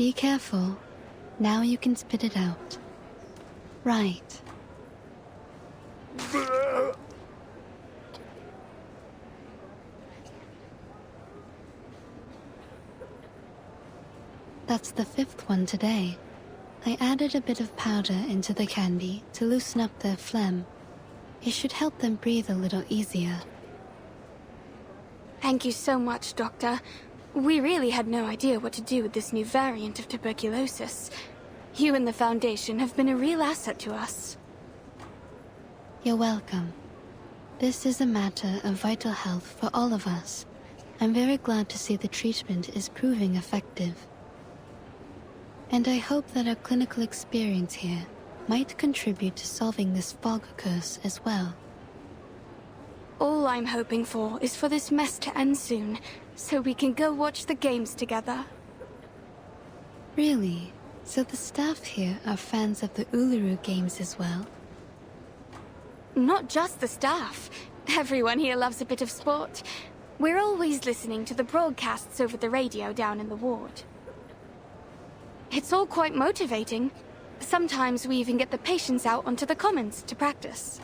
Be careful. Now you can spit it out. Right. That's the 5th one today. I added a bit of powder into the candy to loosen up their phlegm. It should help them breathe a little easier. Thank you so much, Doctor. We really had no idea what to do with this new variant of tuberculosis. You and the Foundation have been a real asset to us. You're welcome. This is a matter of vital health for all of us. I'm very glad to see the treatment is proving effective. And I hope that our clinical experience here might contribute to solving this fog curse as well. All I'm hoping for is for this mess to end soon, so we can go watch the games together. Really? So the staff here are fans of the Uluru games as well? Not just the staff. Everyone here loves a bit of sport. We're always listening to the broadcasts over the radio down in the ward. It's all quite motivating. Sometimes we even get the patients out onto the commons to practice.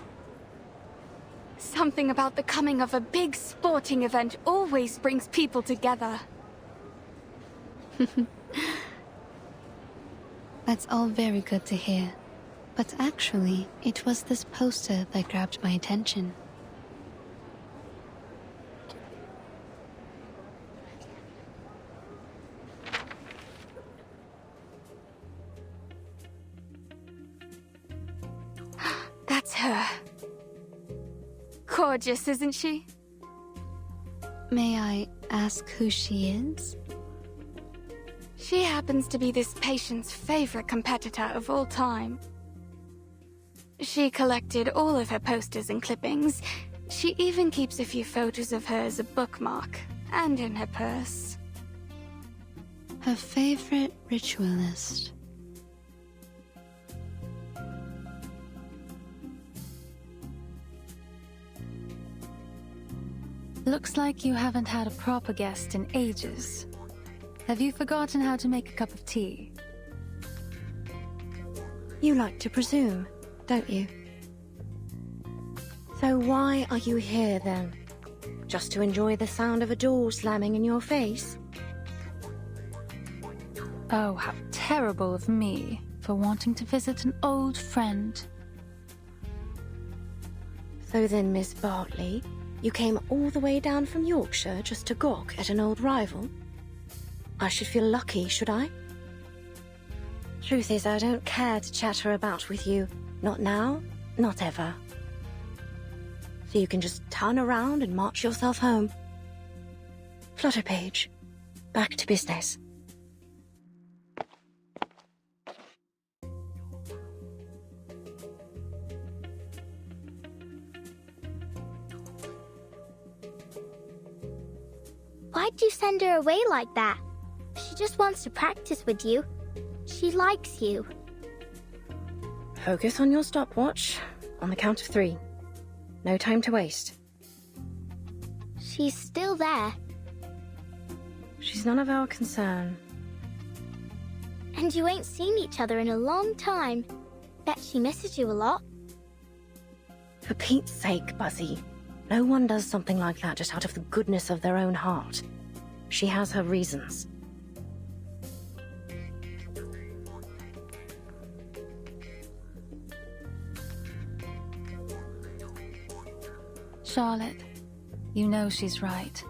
Something about the coming of a big sporting event always brings people together. That's all very good to hear. But actually, it was this poster that grabbed my attention. That's her. Gorgeous, isn't she? May I ask who she is? She happens to be this patient's favorite competitor of all time. She collected all of her posters and clippings. She even keeps a few photos of her as a bookmark, and in her purse. Her favorite ritualist. Looks like you haven't had a proper guest in ages. Have you forgotten how to make a cup of tea? You like to presume, don't you? So why are you here then? Just to enjoy the sound of a door slamming in your face? Oh, how terrible of me for wanting to visit an old friend. So then, Miss Bartley, you came all the way down from Yorkshire just to gawk at an old rival? I should feel lucky, should I? Truth is, I don't care to chatter about with you. Not now, not ever. So you can just turn around and march yourself home. Flutterpage, back to business. Why'd you send her away like that? She just wants to practice with you. She likes you. Focus on your stopwatch. On the count of 3. No time to waste. She's still there. She's none of our concern. And you ain't seen each other in a long time. Bet she misses you a lot. For Pete's sake, Buzzy. No one does something like that just out of the goodness of their own heart. She has her reasons. Charlotte, you know she's right.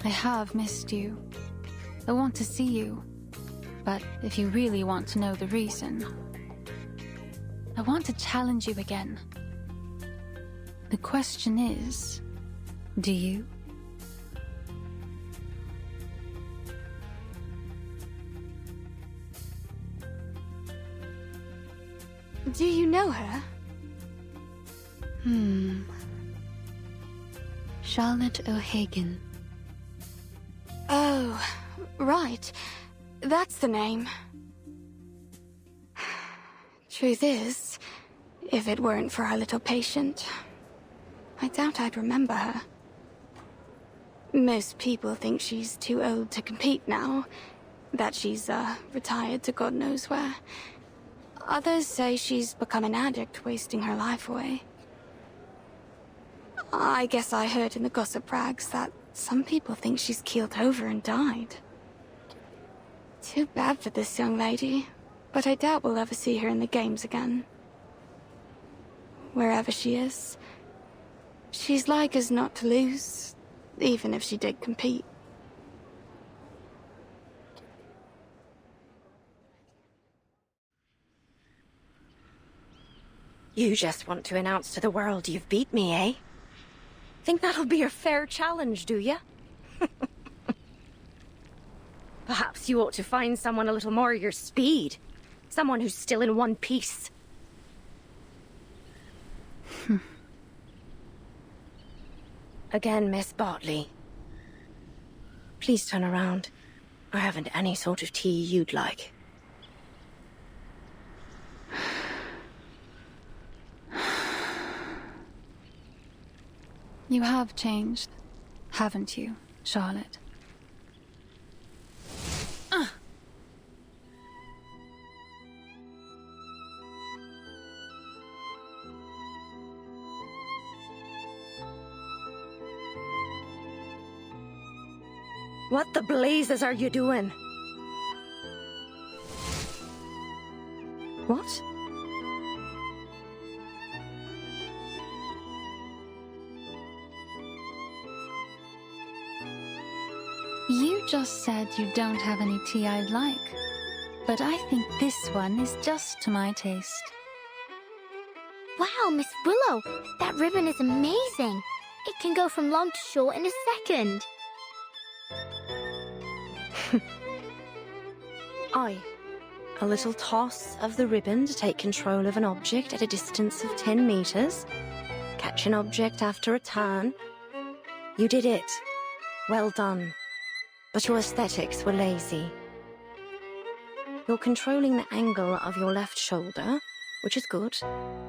I have missed you. I want to see you. But if you really want to know the reason, I want to challenge you again. The question is, do you? Do you know her? Charlotte O'Hagan. Oh, right. That's the name. Truth is, if it weren't for our little patient, I doubt I'd remember her. Most people think she's too old to compete now, that she's, retired to God knows where. Others say she's become an addict, wasting her life away. I guess I heard in the gossip rags that some people think she's keeled over and died. Too bad for this young lady, but I doubt we'll ever see her in the games again. Wherever she is, she's like as not to lose, even if she did compete. You just want to announce to the world you've beat me, eh? Think that'll be a fair challenge, do you? Perhaps you ought to find someone a little more your speed. Someone who's still in one piece. Again, Miss Bartley. Please turn around. I haven't any sort of tea you'd like. You have changed, haven't you, Charlotte? What the blazes are you doing? What? You just said you don't have any tea I'd like, but I think this one is just to my taste. Wow, Miss Willow, that ribbon is amazing. It can go from long to short in a second. Aye. A little toss of the ribbon to take control of an object at a distance of 10 meters. Catch an object after a turn. You did it. Well done. But your aesthetics were lazy. You're controlling the angle of your left shoulder, which is good,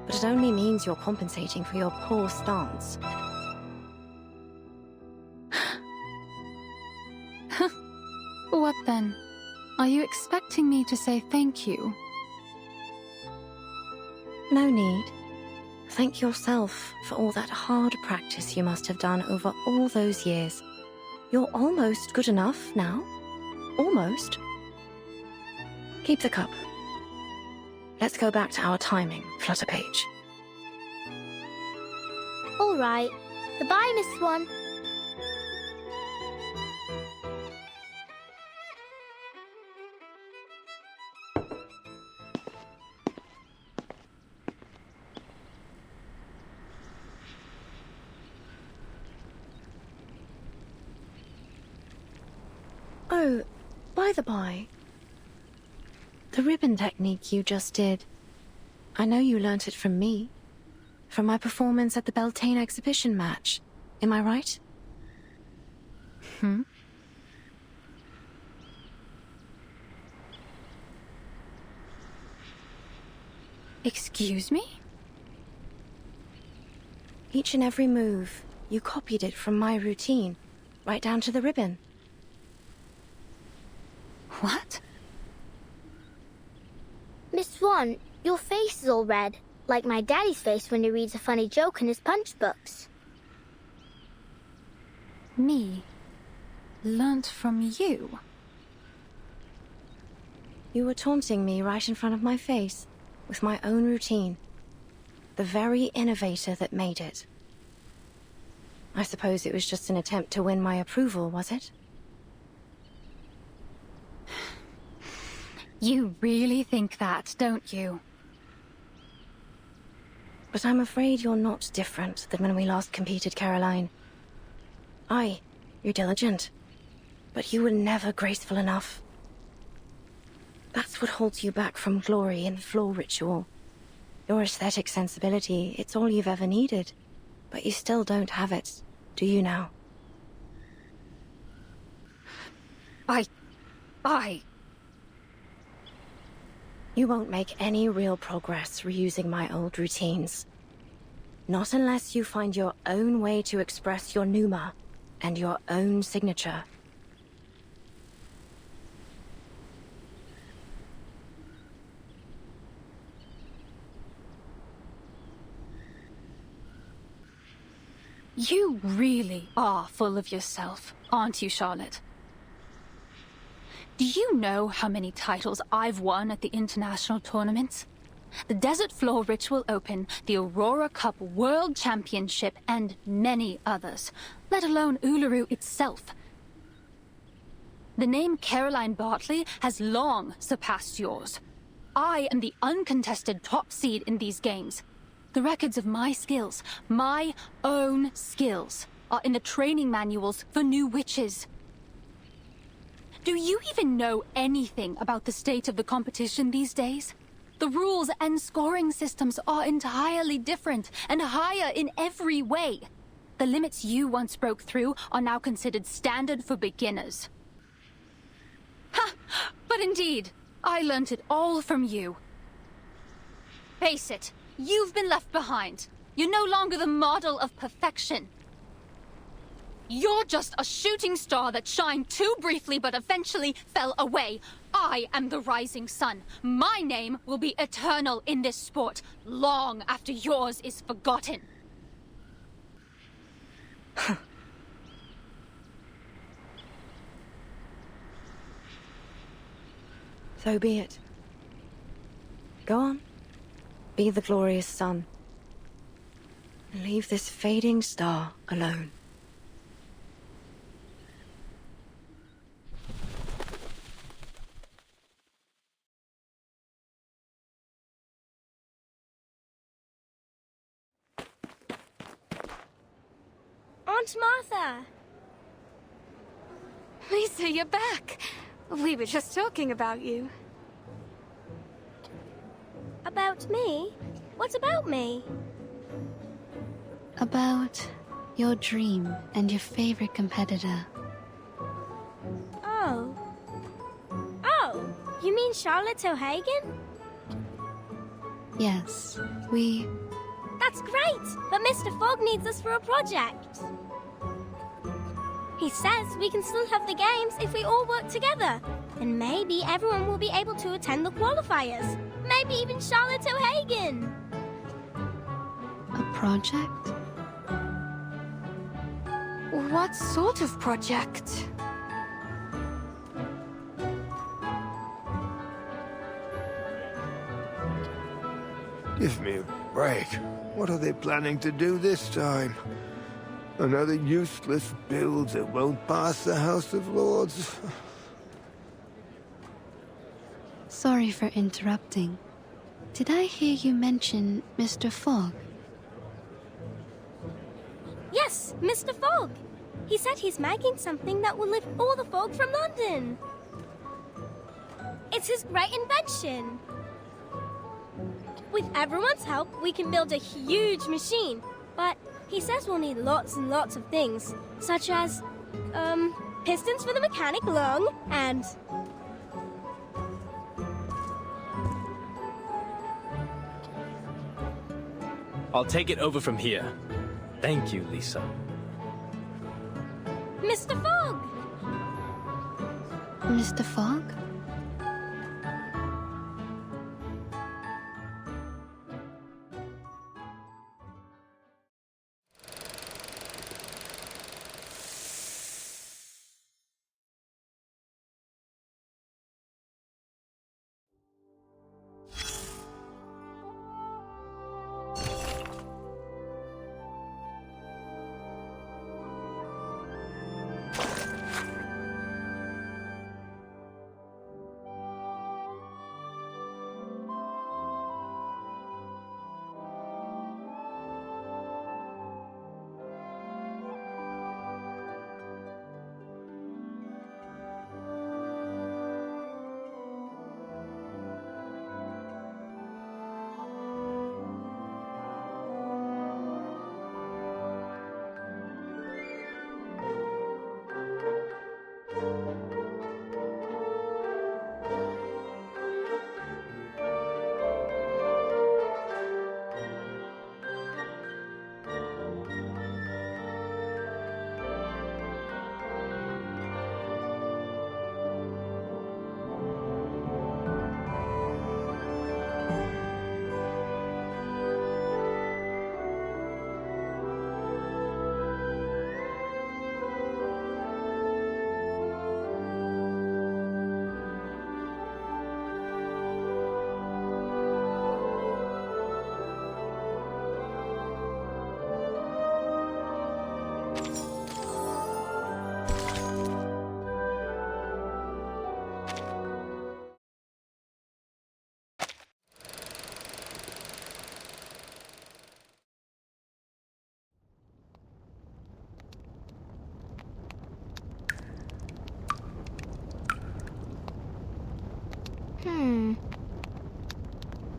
but it only means you're compensating for your poor stance. What then? Are you expecting me to say thank you? No need. Thank yourself for all that hard practice you must have done over all those years. You're almost good enough now. Almost. Keep the cup. Let's go back to our timing, Flutterpage. All right. Goodbye, Miss Swan. Oh, by the by, the ribbon technique you just did, I know you learnt it from me, from my performance at the Beltane exhibition match. Am I right? Excuse me? Each and every move, you copied it from my routine, right down to the ribbon. What? Miss Swan, your face is all red, like my daddy's face when he reads a funny joke in his punch books. Me? Learnt from you? You were taunting me right in front of my face, with my own routine. The very innovator that made it. I suppose it was just an attempt to win my approval, was it? You really think that, don't you? But I'm afraid you're not different than when we last competed, Caroline. Aye, you're diligent, but you were never graceful enough. That's what holds you back from glory in floor ritual. Your aesthetic sensibility, it's all you've ever needed. But you still don't have it, do you now? You won't make any real progress reusing my old routines. Not unless you find your own way to express your pneuma and your own signature. You really are full of yourself, aren't you, Charlotte? Do you know how many titles I've won at the international tournaments? The Desert Floor Ritual Open, the Aurora Cup World Championship, and many others, let alone Uluru itself. The name Caroline Bartley has long surpassed yours. I am the uncontested top seed in these games. The records of my skills, my own skills, are in the training manuals for new witches. Do you even know anything about the state of the competition these days? The rules and scoring systems are entirely different and higher in every way. The limits you once broke through are now considered standard for beginners. Ha! But indeed, I learnt it all from you. Face it, you've been left behind. You're no longer the model of perfection. You're just a shooting star that shined too briefly but eventually fell away. I am the rising sun. My name will be eternal in this sport, long after yours is forgotten. So be it. Go on. Be the glorious sun. And leave this fading star alone. Aunt Martha! Lisa, you're back. We were just talking about you. About me? What about me? About your dream and your favorite competitor. Oh. Oh, you mean Charlotte O'Hagan? Yes, That's great, but Mr. Fogg needs us for a project. He says we can still have the games if we all work together. And maybe everyone will be able to attend the qualifiers. Maybe even Charlotte O'Hagan. A project? What sort of project? Give me a break. What are they planning to do this time? Another useless build that won't pass the House of Lords? Sorry for interrupting. Did I hear you mention Mr. Fogg? Yes, Mr. Fogg. He said he's making something that will lift all the fog from London. It's his great invention. With everyone's help, we can build a huge machine. But he says we'll need lots and lots of things, such as, pistons for the mechanic lung, and... I'll take it over from here. Thank you, Lisa. Mr. Fogg! Mr. Fogg?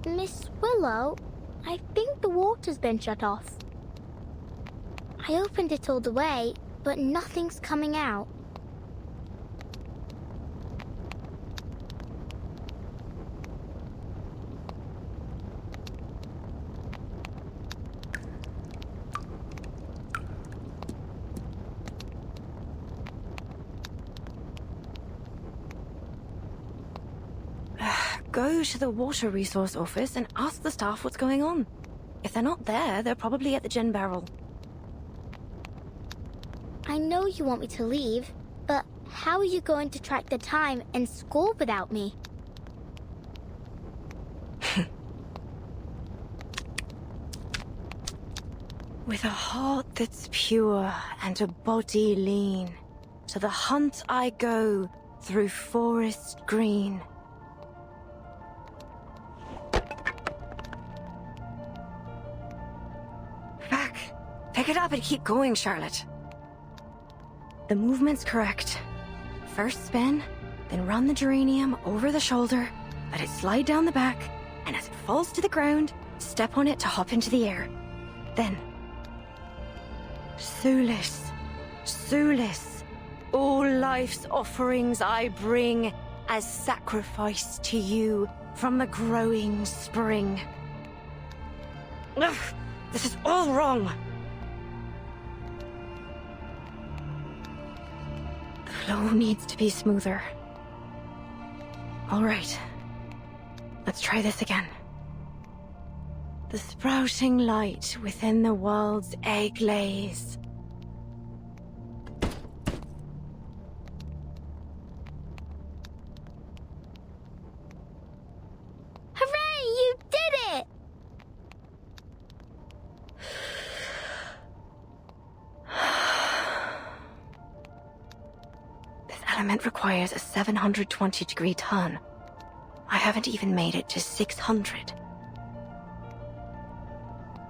Miss Willow, I think the water's been shut off. I opened it all the way, but nothing's coming out. Go to the water resource office and ask the staff what's going on. If they're not there, they're probably at the gin barrel. I know you want me to leave, but how are you going to track the time and school without me? With a heart that's pure and a body lean, to the hunt I go through forest green. Back! Pick it up and keep going, Charlotte. The movement's correct. First spin, then run the geranium over the shoulder, let it slide down the back, and as it falls to the ground, step on it to hop into the air. Then, Sulis, Sulis, all life's offerings I bring as sacrifice to you from the growing spring. Ugh, this is all wrong. The flow needs to be smoother. All right, let's try this again. The sprouting light within the world's egg lays. Hooray! You did it! This element requires a 720-degree turn. I haven't even made it to 600.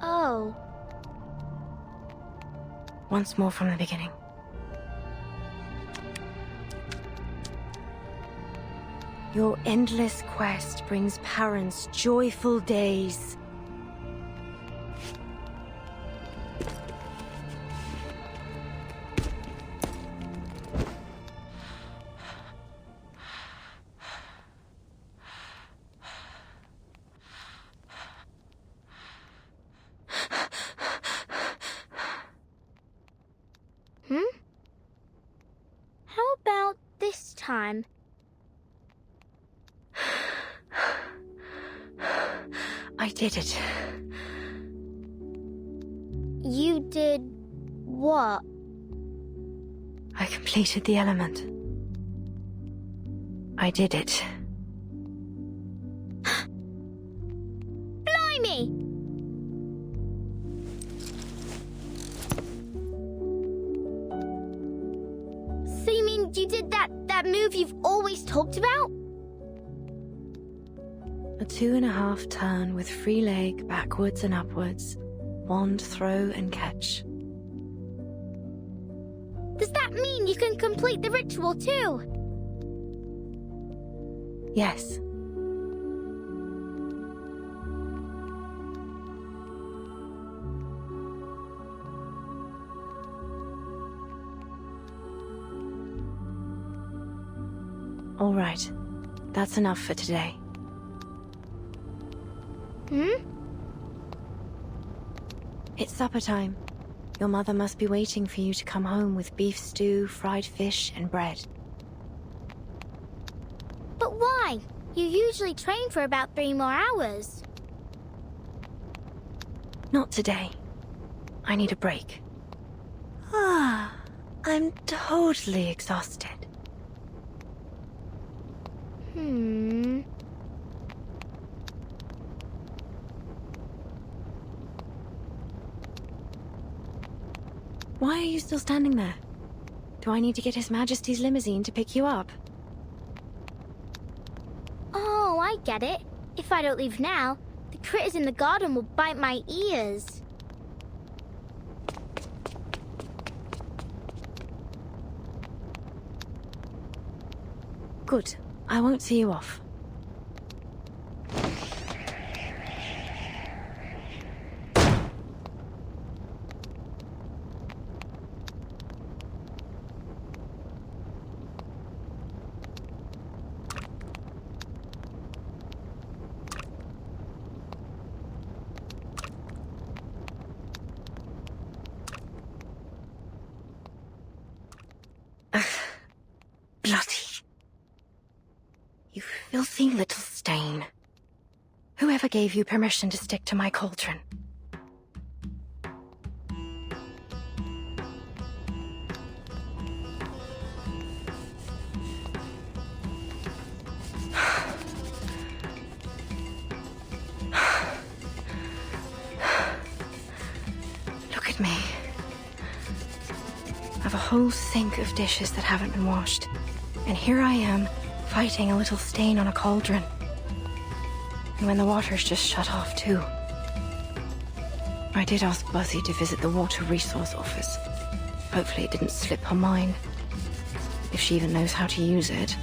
Oh. Once more from the beginning. Your endless quest brings parents joyful days. How about this time? I did it. You did what? I completed the element. I did it. Blimey! So you mean you did that move you've always talked about? A 2.5 turn with free leg backwards and upwards, wand throw and catch. Does that mean you can complete the ritual too? Yes. All right. That's enough for today. It's supper time. Your mother must be waiting for you to come home with beef stew, fried fish, and bread. But why? You usually train for about 3 more hours. Not today. I need a break. I'm totally exhausted. Why are you still standing there? Do I need to get His Majesty's limousine to pick you up? Oh, I get it. If I don't leave now, the critters in the garden will bite my ears. Good. I won't see you off. Filthy little stain. Whoever gave you permission to stick to my cauldron? Look at me. I've a whole sink of dishes that haven't been washed. And here I am, fighting a little stain on a cauldron. And when the water's just shut off, too. I did ask Buzzy to visit the Water Resource Office. Hopefully it didn't slip her mind. If she even knows how to use it.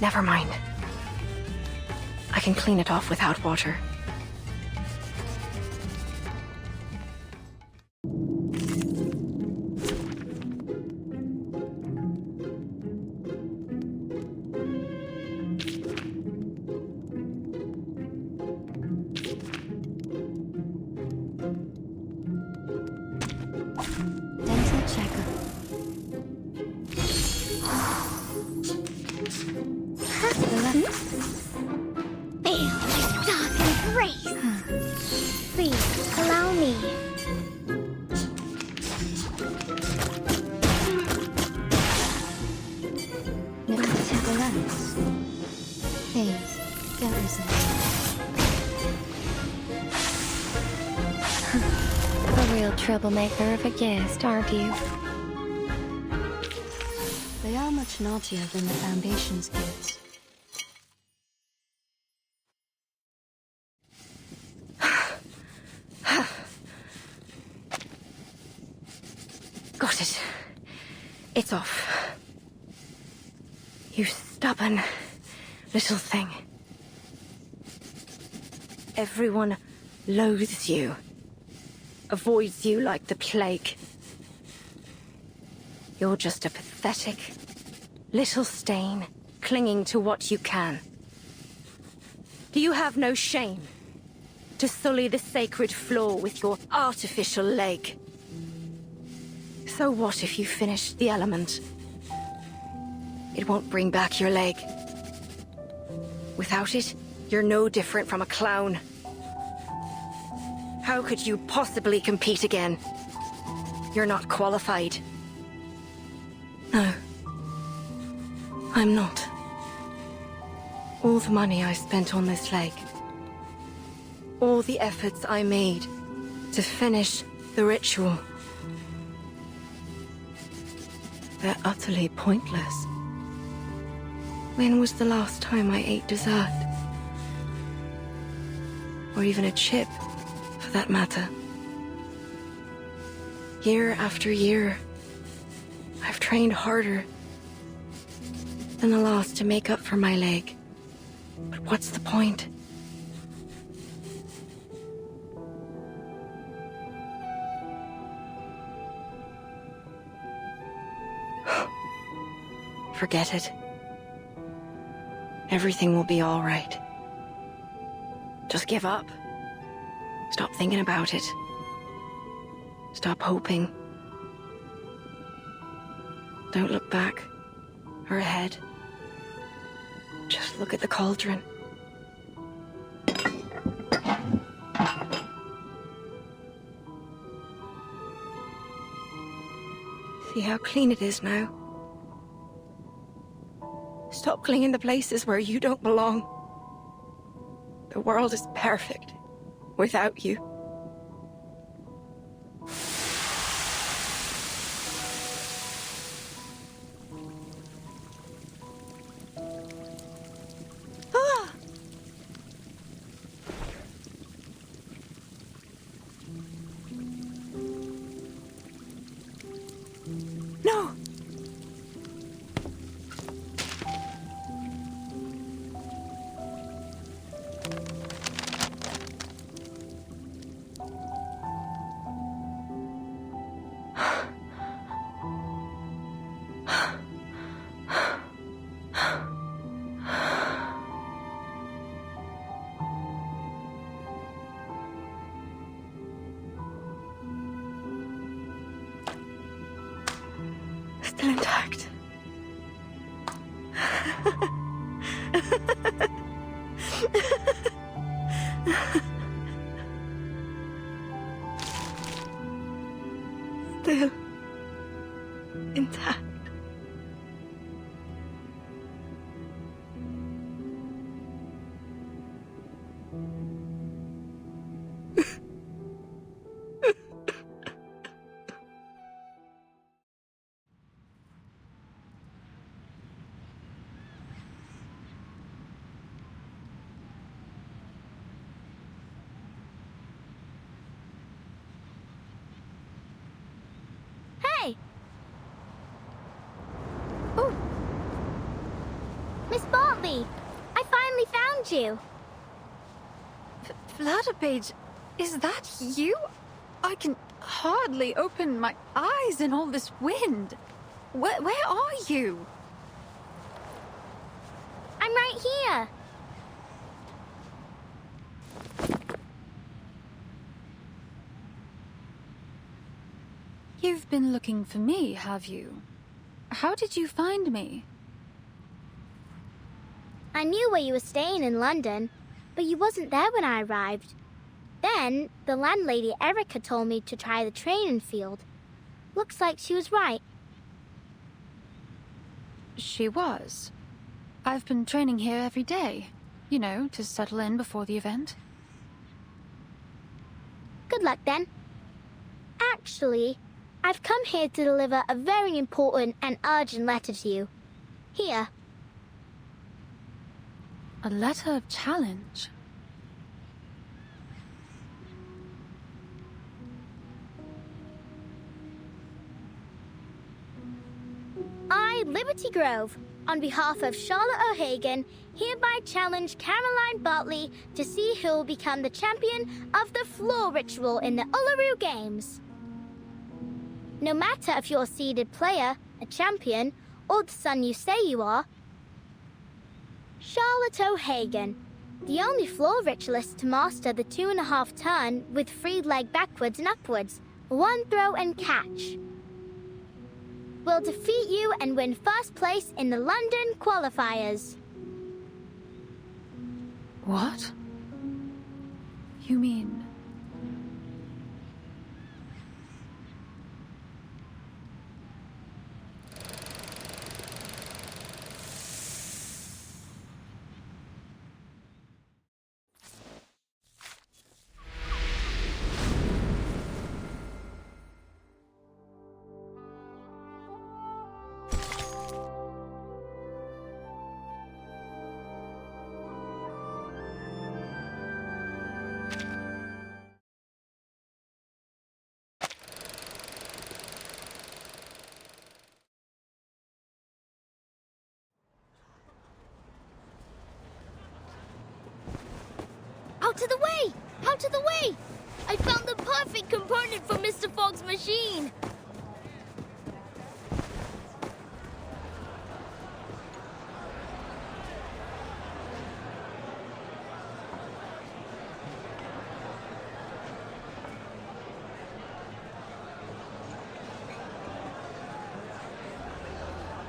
Never mind. I can clean it off without water. Dental checkup. My dark embrace! Please, allow me. Nipple to the lens. Please, don't resist. A real troublemaker of a guest, aren't you? They are much naughtier than the Foundation's kids. Got it. It's off. You stubborn little thing. Everyone loathes you. Avoids you like the plague. You're just a pathetic little stain clinging to what you can. Do you have no shame to sully the sacred floor with your artificial leg? So what if you finish the element? It won't bring back your leg. Without it, you're no different from a clown. How could you possibly compete again? You're not qualified. No. I'm not. All the money I spent on this leg, all the efforts I made to finish the ritual, they're utterly pointless. When was the last time I ate dessert? Or even a chip, for that matter. Year after year, I've trained harder than the last to make up for my leg. But what's the point? Forget it. Everything will be all right. Just give up. Stop thinking about it. Stop hoping. Don't look back or ahead. Just look at the cauldron. See how clean it is now? Stop clinging to places where you don't belong. The world is perfect without you. Ah! No! Still intact. Hey! Oh! Miss Bartley! I finally found you! Flutterpage, is that you? I can hardly open my eyes in all this wind. Where are you? I'm right here! You've been looking for me, have you? How did you find me? I knew where you were staying in London, but you wasn't there when I arrived. Then, the landlady Erica told me to try the training field. Looks like she was right. She was. I've been training here every day. You know, to settle in before the event. Good luck then. Actually, I've come here to deliver a very important and urgent letter to you. Here. A letter of challenge. I, Liberty Grove, on behalf of Charlotte O'Hagan, hereby challenge Caroline Bartley to see who will become the champion of the floor ritual in the Uluru Games. No matter if you're a seeded player, a champion, or the son you say you are, Charlotte O'Hagan, the only floor ritualist to master the 2.5 turn with free leg backwards and upwards, 1 throw and catch, will defeat you and win first place in the London qualifiers. What? You mean... Out of the way! Out of the way! I found the perfect component for Mr. Fogg's machine!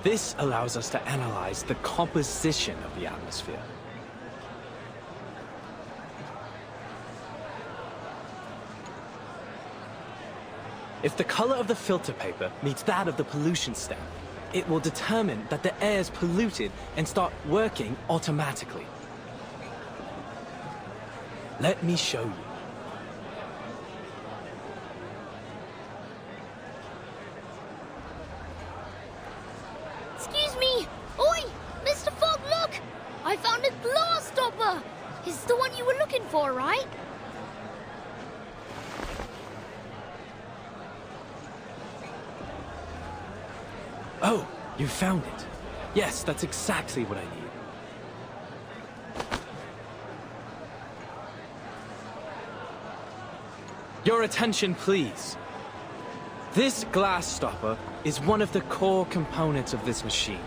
This allows us to analyze the composition of the atmosphere. If the color of the filter paper meets that of the pollution stamp, it will determine that the air is polluted and start working automatically. Let me show you. Excuse me! Oi! Mr. Fogg, look! I found a glass stopper! It's the one you were looking for, right? Oh, you found it. Yes, that's exactly what I need. Your attention, please. This glass stopper is one of the core components of this machine,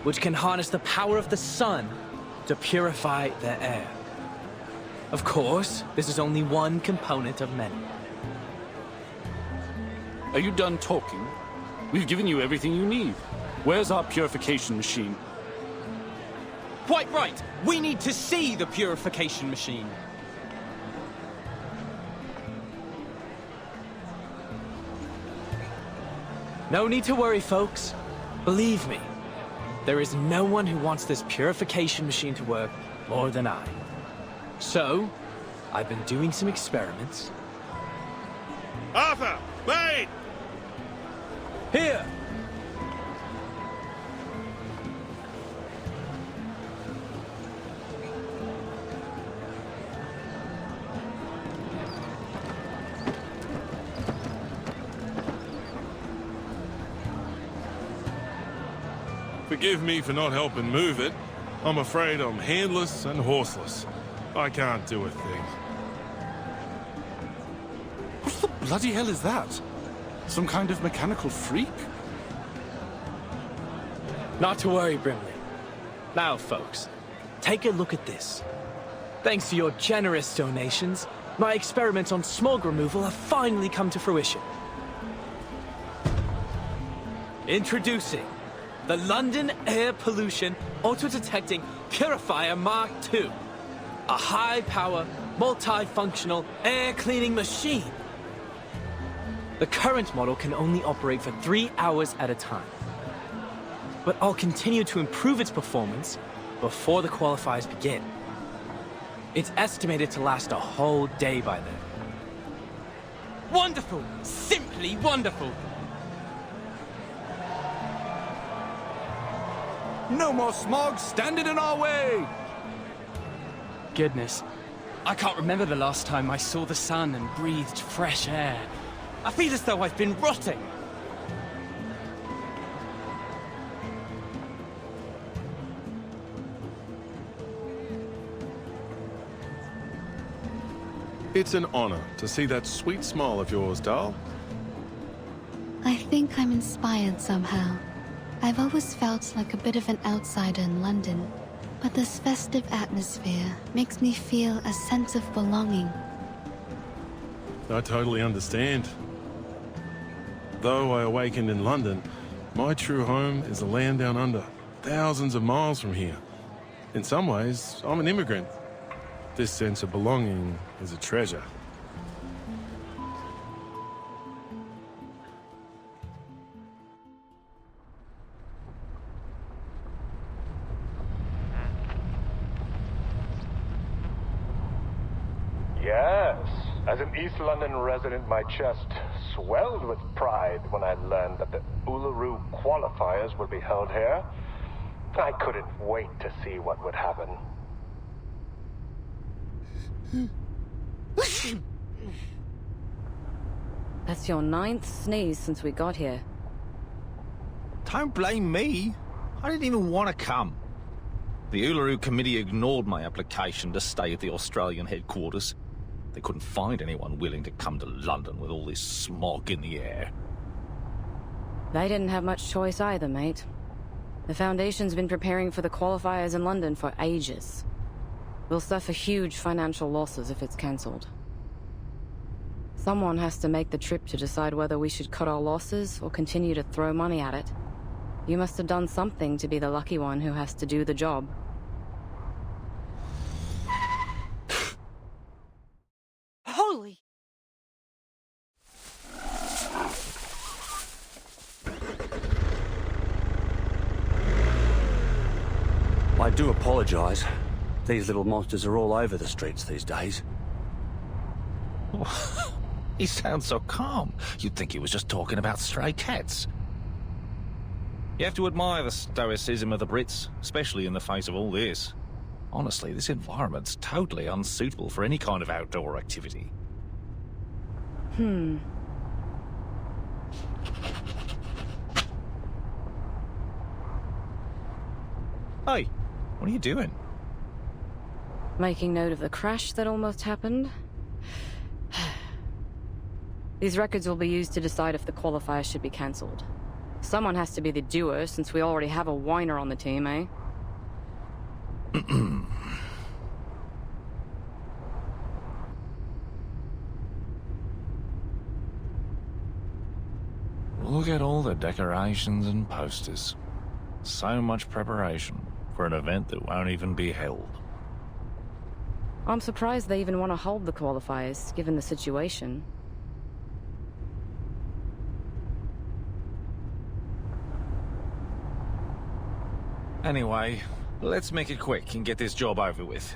which can harness the power of the sun to purify the air. Of course, this is only one component of many. Are you done talking? We've given you everything you need. Where's our purification machine? Quite right! We need to see the purification machine. No need to worry, folks. Believe me, there is no one who wants this purification machine to work more than I. So, I've been doing some experiments. Arthur, wait! Here! Forgive me for not helping move it. I'm afraid I'm handless and horseless. I can't do a thing. What the bloody hell is that? Some kind of mechanical freak? Not to worry, Brimley. Now, folks, take a look at this. Thanks to your generous donations, my experiments on smog removal have finally come to fruition. Introducing the London Air Pollution Auto-Detecting Purifier Mark II. A high-power, multi-functional air-cleaning machine. The current model can only operate for 3 hours at a time. But I'll continue to improve its performance before the qualifiers begin. It's estimated to last a whole day by then. Wonderful! Simply wonderful! No more smog standing in our way! Goodness, I can't remember the last time I saw the sun and breathed fresh air. I feel as though I've been rotting. It's an honor to see that sweet smile of yours, Dal. I think I'm inspired somehow. I've always felt like a bit of an outsider in London, but this festive atmosphere makes me feel a sense of belonging. I totally understand. Though I awakened in London, my true home is the land down under, thousands of miles from here. In some ways, I'm an immigrant. This sense of belonging is a treasure. Yes. As an East London resident, my chest swelled with pride when I learned that the Uluru qualifiers would be held here. I couldn't wait to see what would happen. That's your 9th sneeze since we got here. Don't blame me. I didn't even want to come. The Uluru Committee ignored my application to stay at the Australian headquarters. They couldn't find anyone willing to come to London with all this smog in the air. They didn't have much choice either, mate. The Foundation's been preparing for the qualifiers in London for ages. We'll suffer huge financial losses if it's cancelled. Someone has to make the trip to decide whether we should cut our losses or continue to throw money at it. You must have done something to be the lucky one who has to do the job. Holy! I do apologize. These little monsters are all over the streets these days. He sounds so calm. You'd think he was just talking about stray cats. You have to admire the stoicism of the Brits, especially in the face of all this. Honestly, this environment's totally unsuitable for any kind of outdoor activity. Hey, what are you doing? Making note of the crash that almost happened. These records will be used to decide if the qualifier should be cancelled. Someone has to be the doer, since we already have a whiner on the team, eh? Look at all the decorations and posters. So much preparation for an event that won't even be held. I'm surprised they even want to hold the qualifiers, given the situation. Anyway, let's make it quick and get this job over with.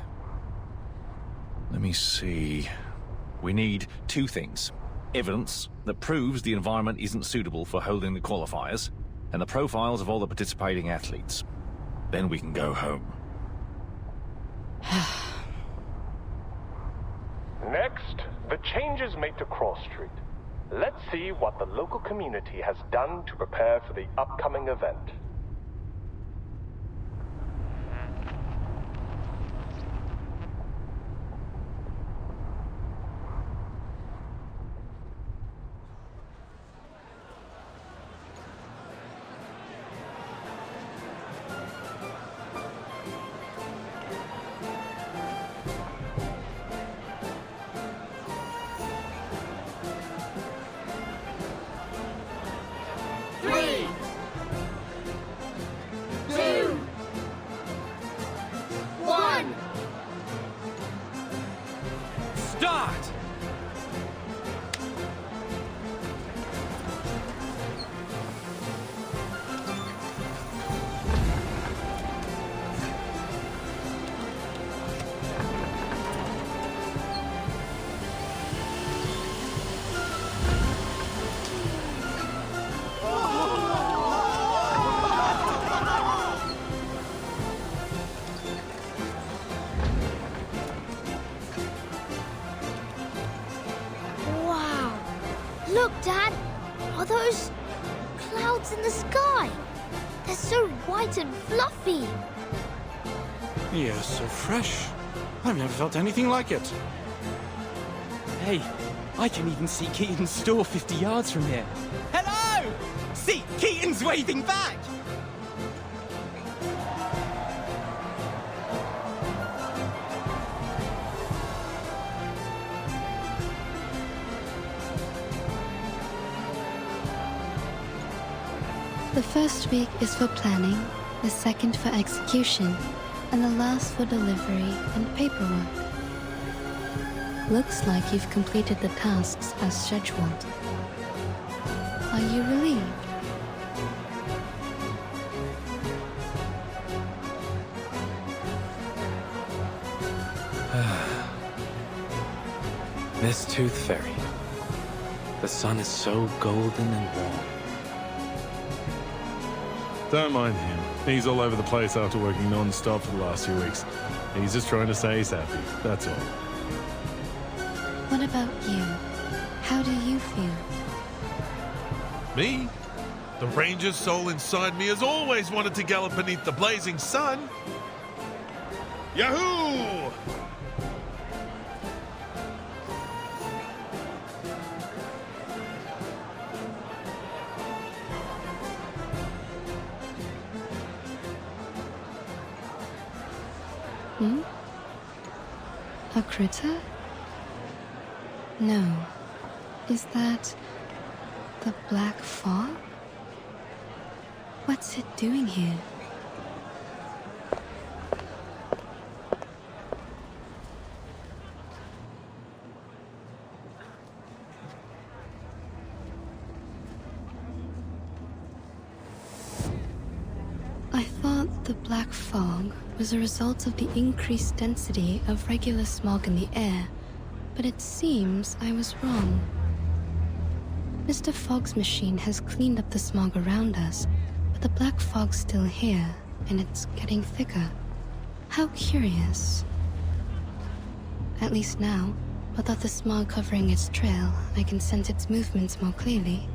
Let me see. We need 2 things. Evidence that proves the environment isn't suitable for holding the qualifiers, and the profiles of all the participating athletes. Then we can go home. Next, the changes made to Cross Street. Let's see what the local community has done to prepare for the upcoming event. Start! Wow! Look, Dad! Are those clouds in the sky? They're so white and fluffy. Yes, so fresh. I've never felt anything like it. Hey, I can even see Keaton's store 50 yards from here. Hello! See, Keaton's waving back! The first week is for planning, the second for execution, and the last for delivery and paperwork. Looks like you've completed the tasks as scheduled. Are you relieved? Miss Tooth Fairy. The sun is so golden and warm. Don't mind him. He's all over the place after working non-stop for the last 2 weeks. He's just trying to say he's happy, that's all. What about you? How do you feel? Me? The ranger's soul inside me has always wanted to gallop beneath the blazing sun. Yahoo! Hmm? A critter? No. Is that the black fog? What's it doing here? I thought the black fog was a result of the increased density of regular smog in the air, but it seems I was wrong. Mr. Fogg's machine has cleaned up the smog around us, but the black fog's still here, and it's getting thicker. How curious. At least now, without the smog covering its trail, I can sense its movements more clearly.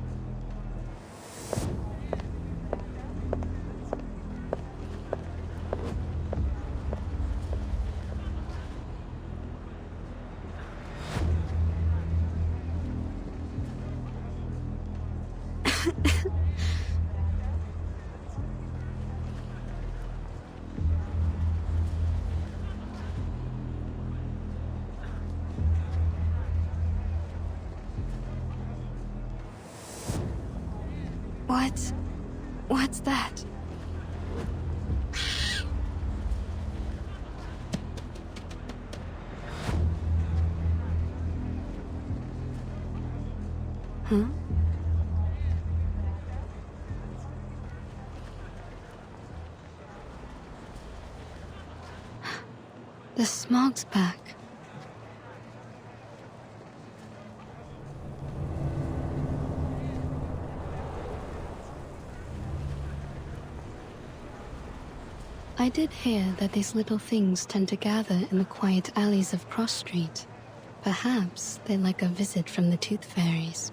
What's that? Huh? The smog's back. I did hear that these little things tend to gather in the quiet alleys of Cross Street. Perhaps they like a visit from the Tooth Fairies.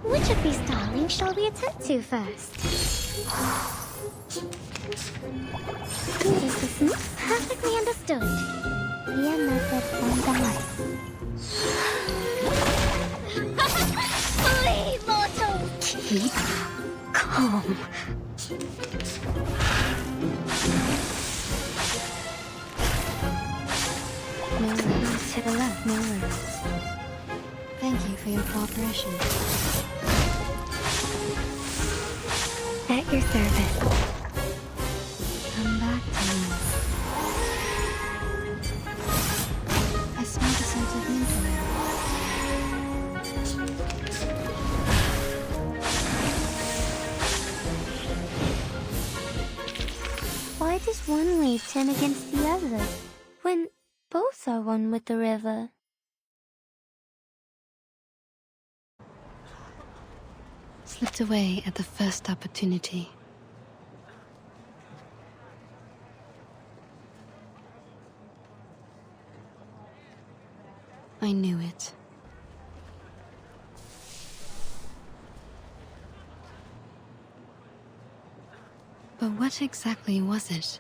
Which of these darlings shall we attend to first? Perfectly understood. Via method from the heart. Flee, mortal! Keep calm. No worries. To the left, no worries. Thank you for your cooperation. At your service. Come back to me. I smell the scent of mint oil. Why does one wave turn against the other, when both are one with the river? Slipped away at the first opportunity. I knew it. But what exactly was it?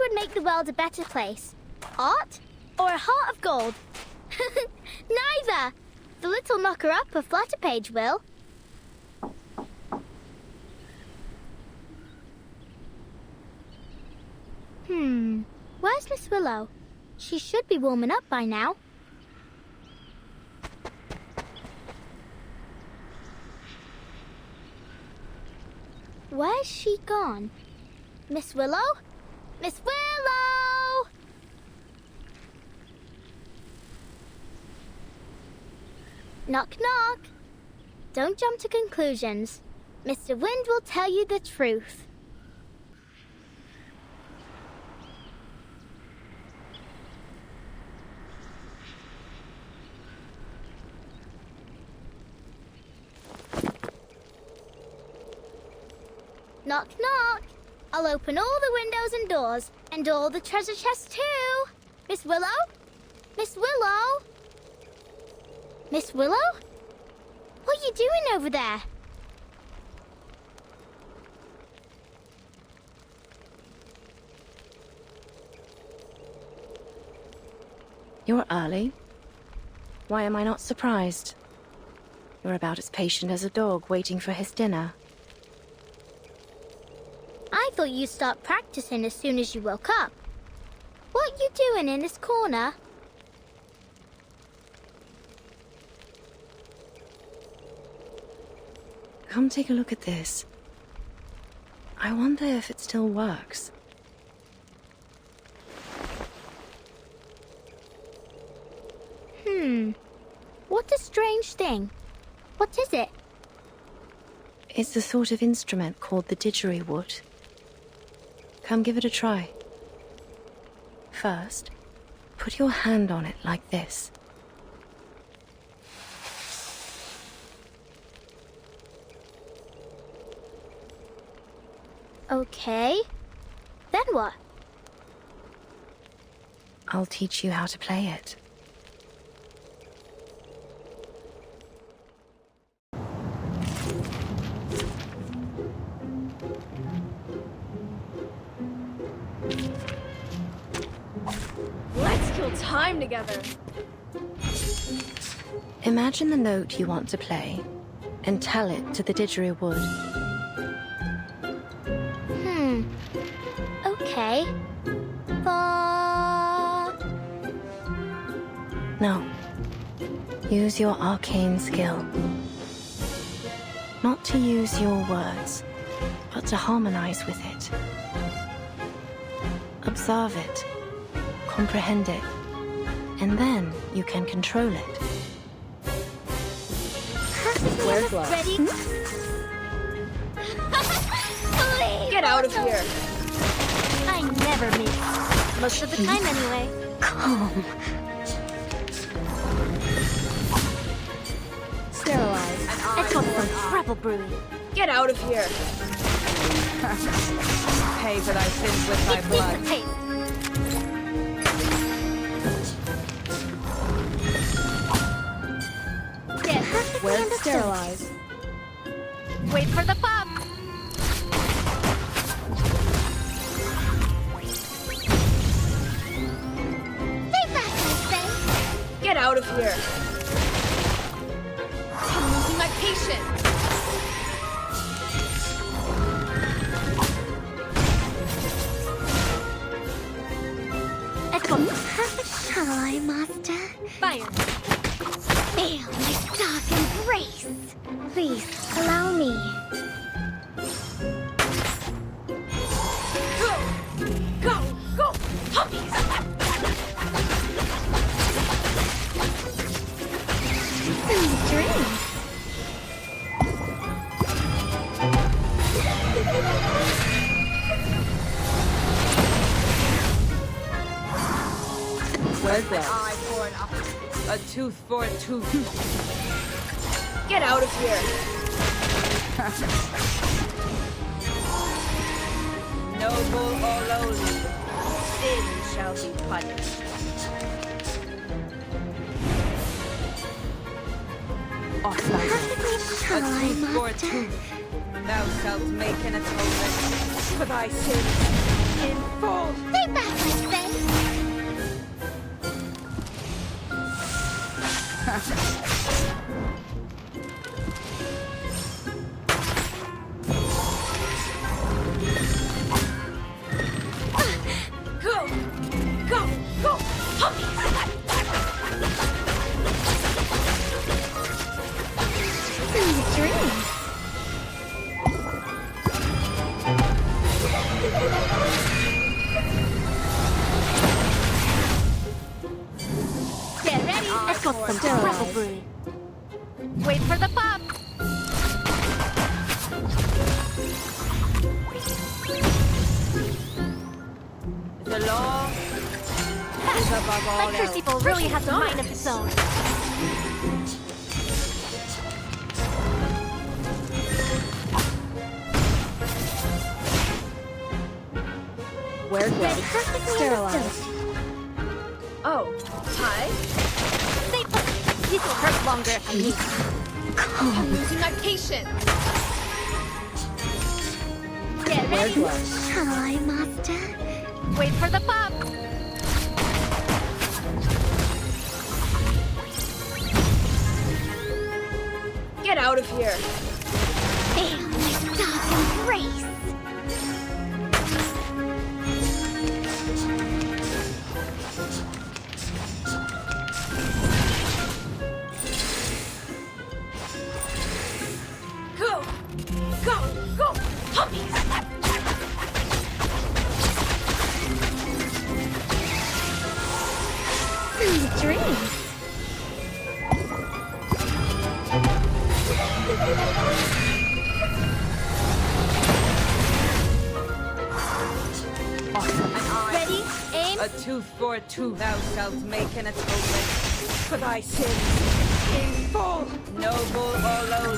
would make the world a better place? Art or a heart of gold? Neither! The little knocker-up of Flutterpage will. Where's Miss Willow? She should be warming up by now. Where's she gone? Miss Willow? Miss Willow! Knock, knock. Don't jump to conclusions. Mr. Wind will tell you the truth. Knock, knock. I'll open all the windows and doors, and all the treasure chests too. Miss Willow? Miss Willow? Miss Willow? What are you doing over there? You're early. Why am I not surprised? You're about as patient as a dog waiting for his dinner. I thought you'd start practicing as soon as you woke up. What you doing in this corner? Come take a look at this. I wonder if it still works. What a strange thing. What is it? It's a sort of instrument called the didgeridoo. Come give it a try. First, put your hand on it like this. Okay. Then what? I'll teach you how to play it. Let's kill time together. Imagine the note you want to play and tell it to the didgeridoo. Okay. Fa. Now, use your arcane skill. Not to use your words, but to harmonize with it. Observe it, comprehend it, and then you can control it. Wear gloves. Ready? Please, Get out of here. I never miss. Most of the time, anyway. Calm. Sterilize. It's got some trouble brewing. Get out of here. Pay for thy sins with thy blood. Hey. Wear sterilize. Wait for the pop. Stay back, I say. Get out of here. I'm losing my patience. It's got perfect color, eye, master. Fire. Feel my dark embrace. Please, allow me. Go, puppies. Dream. Wear gloves. An eye for an eye. A tooth for a tooth. Get out of here. Noble or lowly, sin shall be punished. Off thy a tooth for a tooth. Thou shalt make an atonement for thy sins. In full! Stay back, I say! Go! Go! Go! Sweet dreams. Get ready. Let's put some Triple steroids. brew. Wait for the pop. The law is above all That Crucible really has a mind of its own. Where Yes, perfectly Sterilized. Oh, hi. Stay put. This will hurt longer if I need. I'm losing my patience. Get ready. Hi, Master. Wait for the pop. Get out of here. Feel my dark embrace. Go! Go! Go! Puppies! Sweet dreams. Ready? Aim. A tooth for a tooth, thou shalt make an atonement for thy sins. In full, noble or lowly.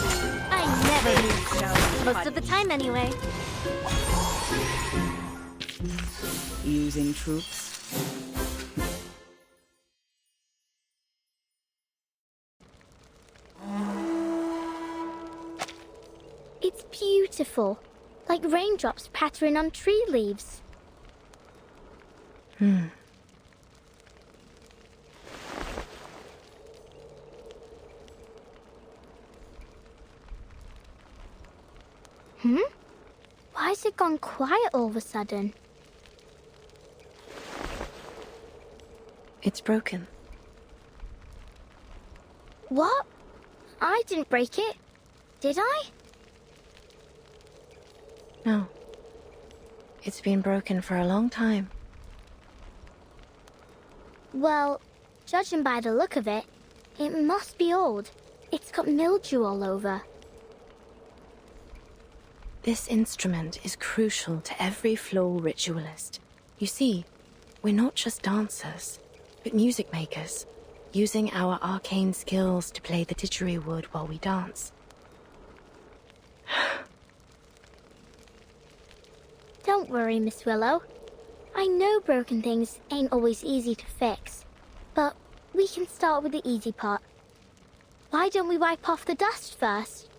I never You lose. shall be Most of the time, anyway. Using troops. It's beautiful. Like raindrops pattering on tree leaves. Why's it gone quiet all of a sudden? It's broken. What? I didn't break it. Did I? No. It's been broken for a long time. Well, judging by the look of it, it must be old. It's got mildew all over. This instrument is crucial to every flow ritualist. You see, we're not just dancers, but music makers, using our arcane skills to play the didgeridoo while we dance. Don't worry, Miss Willow. I know broken things ain't always easy to fix, but we can start with the easy part. Why don't we wipe off the dust first?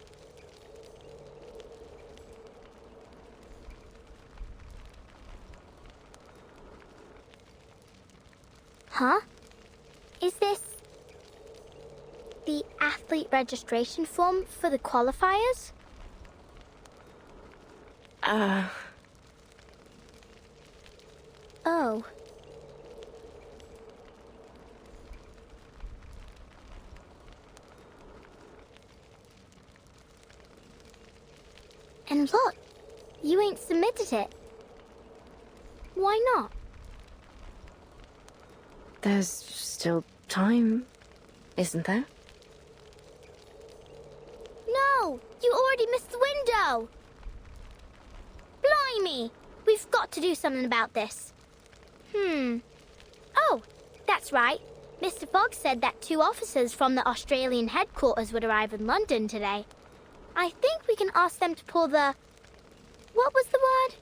Huh? Is this the athlete registration form for the qualifiers? Oh. And look, you ain't submitted it. Why not? There's still time, isn't there? No! You already missed the window! Blimey! We've got to do something about this. Oh, that's right. Mr. Fogg said that 2 officers from the Australian headquarters would arrive in London today. I think we can ask them to pull the... What was the word?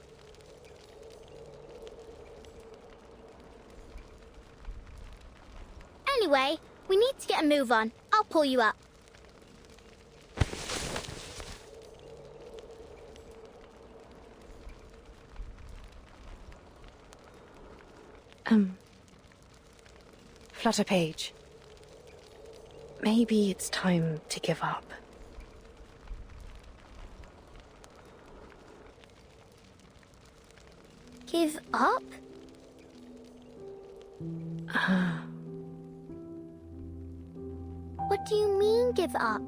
Anyway, we need to get a move on. I'll pull you up. Flutterpage. Maybe it's time to give up. Give up? What do you mean, give up?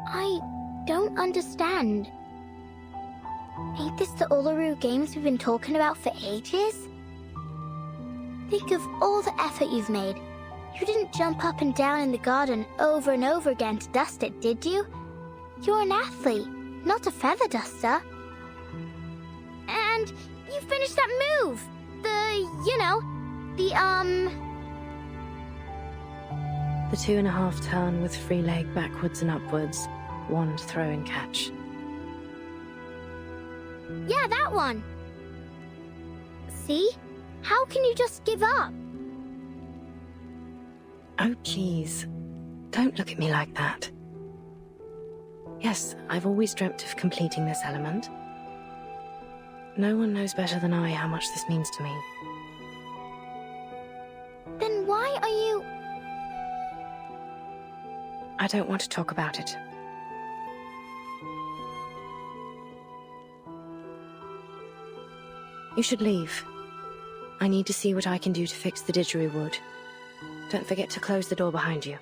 I don't understand. Ain't this the Uluru games we've been talking about for ages? Think of all the effort you've made. You didn't jump up and down in the garden over and over again to dust it, did you? You're an athlete, not a feather duster. And you finished that move! The 2.5 turn with free leg backwards and upwards, wand throw and catch. Yeah, that one! See? How can you just give up? Oh, jeez. Don't look at me like that. Yes, I've always dreamt of completing this element. No one knows better than I how much this means to me. Then why are you... I don't want to talk about it. You should leave. I need to see what I can do to fix the didgeridoo. Don't forget to close the door behind you.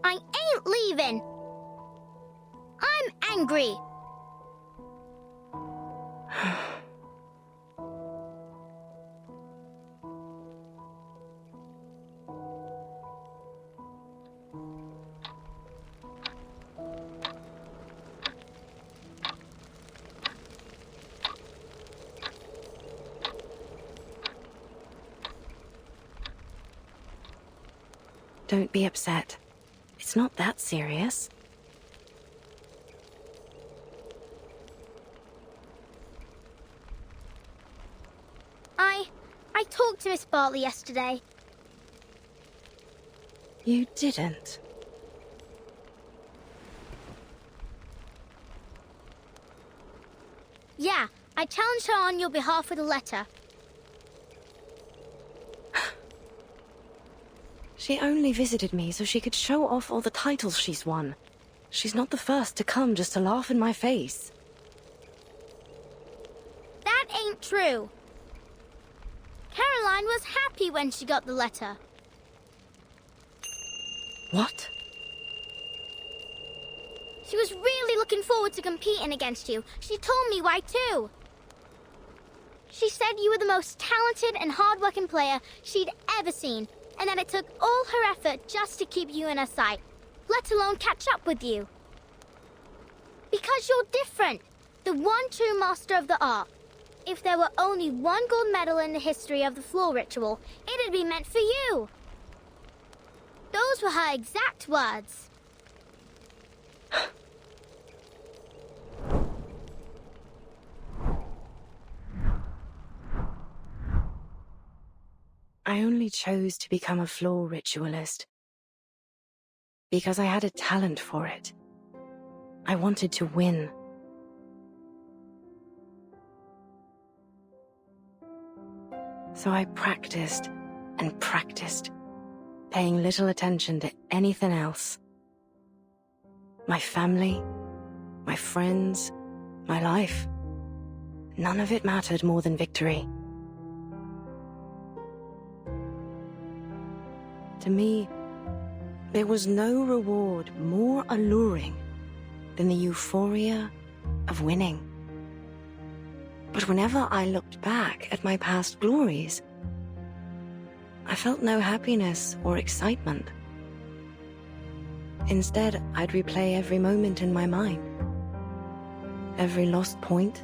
I ain't leaving! I'm angry! Don't be upset. It's not that serious. I talked to Miss Bartley yesterday. You didn't? Yeah, I challenged her on your behalf with a letter. She only visited me so she could show off all the titles she's won. She's not the first to come just to laugh in my face. That ain't true. Caroline was happy when she got the letter. What? She was really looking forward to competing against you. She told me why too. She said you were the most talented and hard-working player she'd ever seen, and that it took all her effort just to keep you in her sight, let alone catch up with you. Because you're different, the one true master of the art. If there were only one gold medal in the history of the floor ritual, it'd be meant for you. Those were her exact words. I only chose to become a floor ritualist because I had a talent for it. I wanted to win. So I practiced and practiced, paying little attention to anything else. My family, my friends, my life. None of it mattered more than victory. To me, there was no reward more alluring than the euphoria of winning. But whenever I looked back at my past glories, I felt no happiness or excitement. Instead, I'd replay every moment in my mind. Every lost point,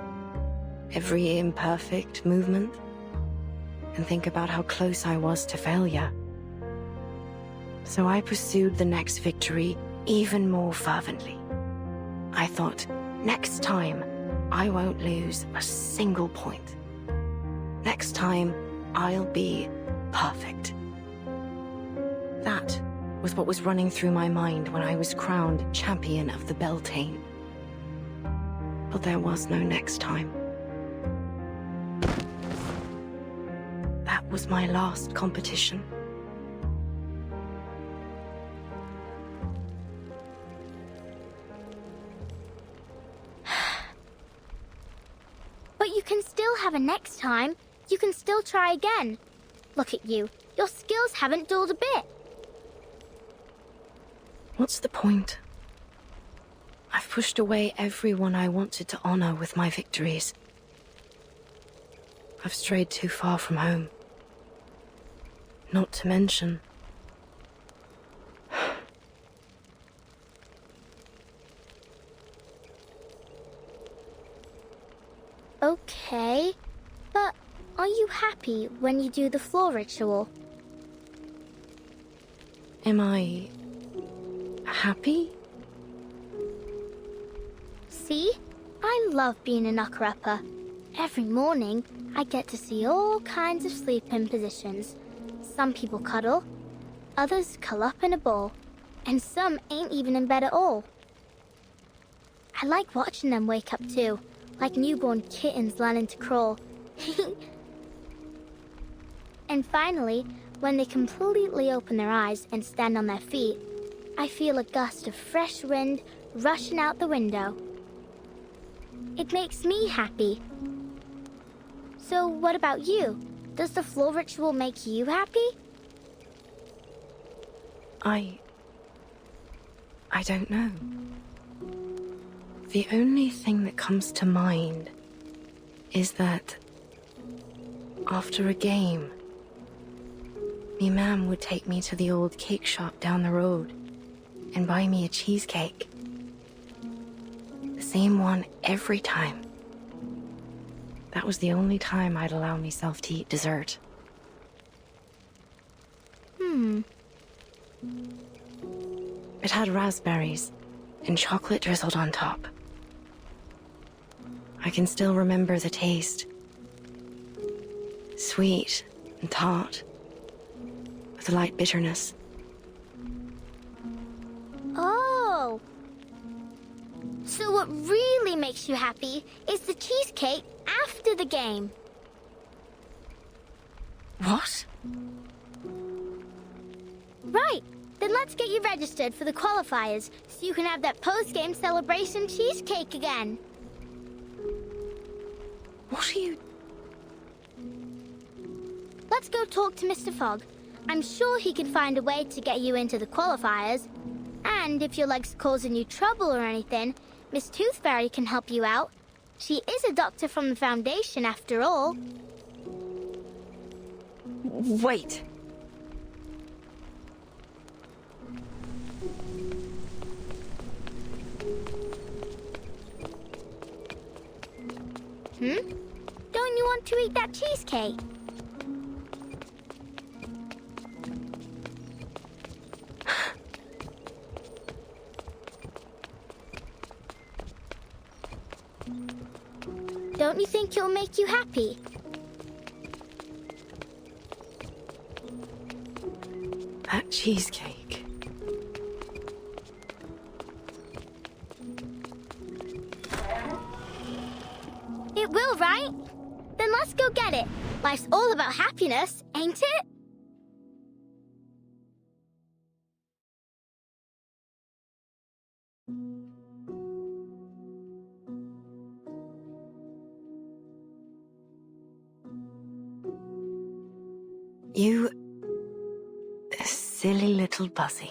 every imperfect movement, and think about how close I was to failure. So I pursued the next victory even more fervently. I thought, next time, I won't lose a single point. Next time, I'll be perfect. That was what was running through my mind when I was crowned champion of the Beltane. But there was no next time. That was my last competition. But you can still have a next time. You can still try again. Look at you. Your skills haven't dulled a bit. What's the point? I've pushed away everyone I wanted to honor with my victories. I've strayed too far from home. Not to mention... Okay, but are you happy when you do the floor ritual? Am I... happy? See? I love being a knucker-upper. Every morning, I get to see all kinds of sleep-in positions. Some people cuddle, others curl up in a ball, and some ain't even in bed at all. I like watching them wake up too, like newborn kittens learning to crawl. And finally, when they completely open their eyes and stand on their feet, I feel a gust of fresh wind rushing out the window. It makes me happy. So what about you? Does the floor ritual make you happy? I don't know. The only thing that comes to mind is that after a game, me mam would take me to the old cake shop down the road and buy me a cheesecake. The same one every time. That was the only time I'd allow myself to eat dessert. It had raspberries and chocolate drizzled on top. I can still remember the taste. Sweet and tart, with a light bitterness. Oh! So what really makes you happy is the cheesecake after the game. What? Right. Then let's get you registered for the qualifiers so you can have that post-game celebration cheesecake again. What are you... Let's go talk to Mr. Fogg. I'm sure he can find a way to get you into the qualifiers. And if your leg's causing you trouble or anything, Miss Tooth Fairy can help you out. She is a doctor from the Foundation, after all. Wait. Don't you want to eat that cheesecake? Don't you think it'll make you happy? That cheesecake. It will, right? Then let's go get it. Life's all about happiness, ain't it? You... silly little Buzzy.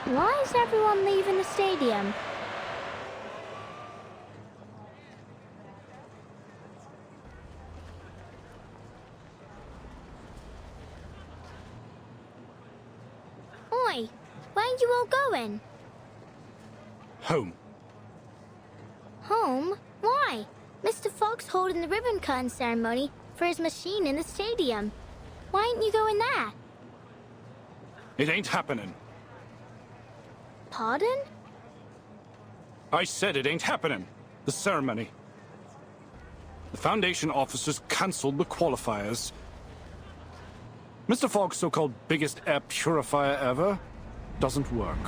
Why is everyone leaving the stadium? Oi, where are you all going? Home. Home? Why? Mr. Fogg's holding the ribbon cutting ceremony for his machine in the stadium. Why aren't you going there? It ain't happening. Pardon? I said it ain't happening. The ceremony. The Foundation officers cancelled the qualifiers. Mr. Fogg's so-called biggest air purifier ever doesn't work.